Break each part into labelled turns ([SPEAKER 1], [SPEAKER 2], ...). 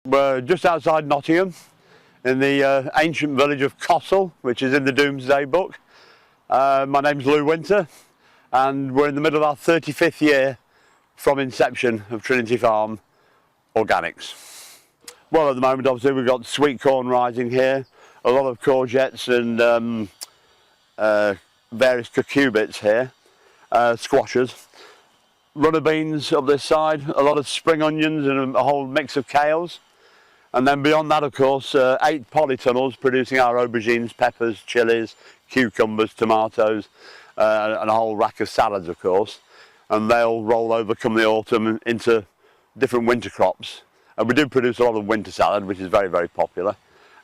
[SPEAKER 1] We're just outside Nottingham in the ancient village of Cossall, which is in the Domesday Book. My name's Lou Winter and we're in the middle of our 35th year from inception of Trinity Farm Organics. Well, at the moment obviously we've got sweet corn rising here, a lot of courgettes and various cucurbits here, squashes, runner beans up this side, a lot of spring onions and a whole mix of kales. And then beyond that, of course, 8 polytunnels producing our aubergines, peppers, chilies, cucumbers, tomatoes, and a whole rack of salads, of course. And they'll roll over come the autumn into different winter crops. And we do produce a lot of winter salad, which is very, very popular.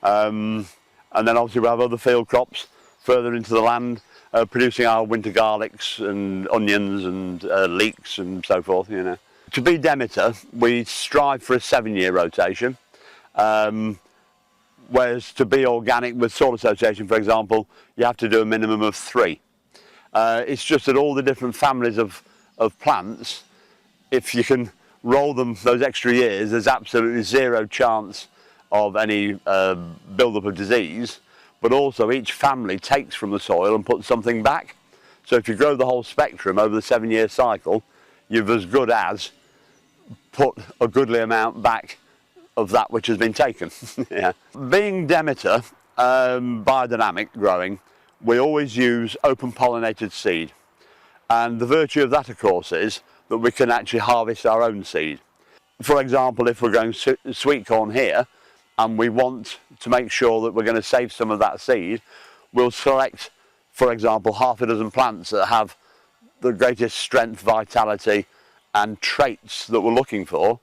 [SPEAKER 1] And then obviously we have other field crops further into the land, producing our winter garlics and onions and leeks and so forth, you know. To be Demeter, we strive for a 7-year rotation. Whereas to be organic with soil association, for example, you have to do a minimum of 3. It's just that all the different families of plants, if you can roll them those extra years, there's absolutely zero chance of any build-up of disease, but also each family takes from the soil and puts something back. So if you grow the whole spectrum over the 7-year cycle, you've as good as put a goodly amount back of that which has been taken. Yeah. Being Demeter, biodynamic growing, we always use open pollinated seed. And the virtue of that, of course, is that we can actually harvest our own seed. For example, if we're growing sweet corn here, and we want to make sure that we're going to save some of that seed, we'll select, for example, half a dozen plants that have the greatest strength, vitality, and traits that we're looking for,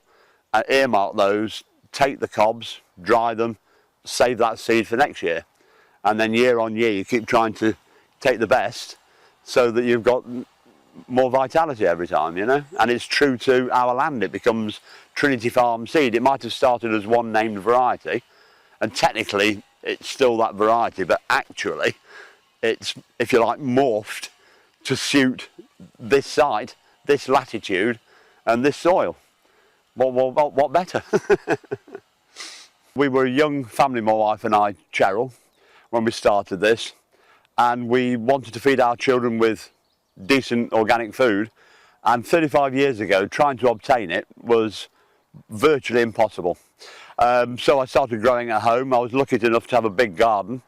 [SPEAKER 1] and earmark those, take the cobs, dry them, save that seed for next year. And then year on year you keep trying to take the best so that you've got more vitality every time, you know. And it's true to our land, it becomes Trinity Farm seed. It might have started as one named variety, and technically it's still that variety, but actually it's, if you like, morphed to suit this site, this latitude and this soil. What better? We were a young family, my wife and I, Cheryl, when we started this, and we wanted to feed our children with decent organic food, and 35 years ago trying to obtain it was virtually impossible. So I started growing at home. I was lucky enough to have a big garden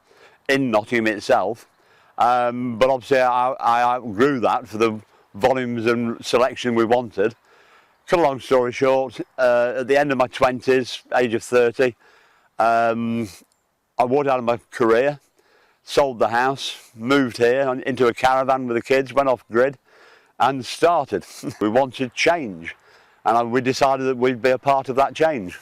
[SPEAKER 1] in Nottingham itself, but obviously I outgrew that for the volumes and selection we wanted. Cut a long story short, at the end of my 20s, age of 30, I walked out of my career, sold the house, moved here into a caravan with the kids, went off grid and started. We wanted change, and we decided that we'd be a part of that change.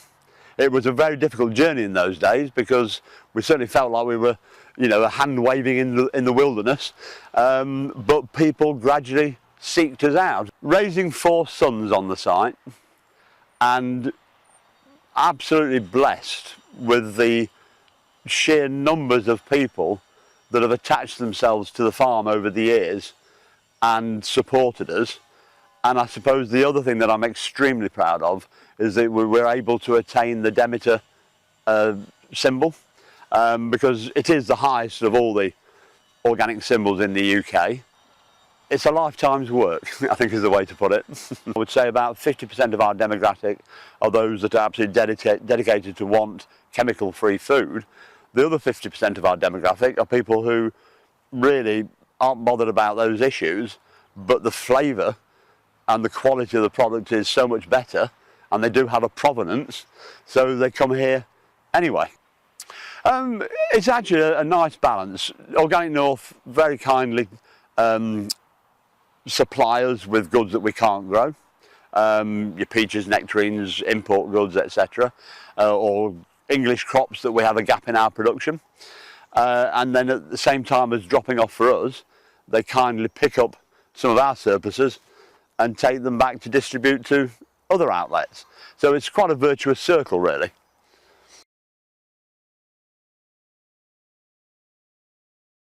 [SPEAKER 1] It was a very difficult journey in those days because we certainly felt like we were, you know, a hand waving in the wilderness, but people gradually seeked us out. Raising 4 sons on the site, and absolutely blessed with the sheer numbers of people that have attached themselves to the farm over the years and supported us. And I suppose the other thing that I'm extremely proud of is that we were able to attain the Demeter symbol, because it is the highest of all the organic symbols in the UK. It's a lifetime's work, I think is the way to put it. I would say about 50% of our demographic are those that are absolutely dedicated to want chemical-free food. The other 50% of our demographic are people who really aren't bothered about those issues, but the flavour and the quality of the product is so much better, and they do have a provenance, so they come here anyway. It's actually a nice balance. Organic North very kindly supply us with goods that we can't grow, your peaches, nectarines, import goods, etc., or English crops that we have a gap in our production, and then at the same time as dropping off for us, they kindly pick up some of our surpluses and take them back to distribute to other outlets. So it's quite a virtuous circle, really.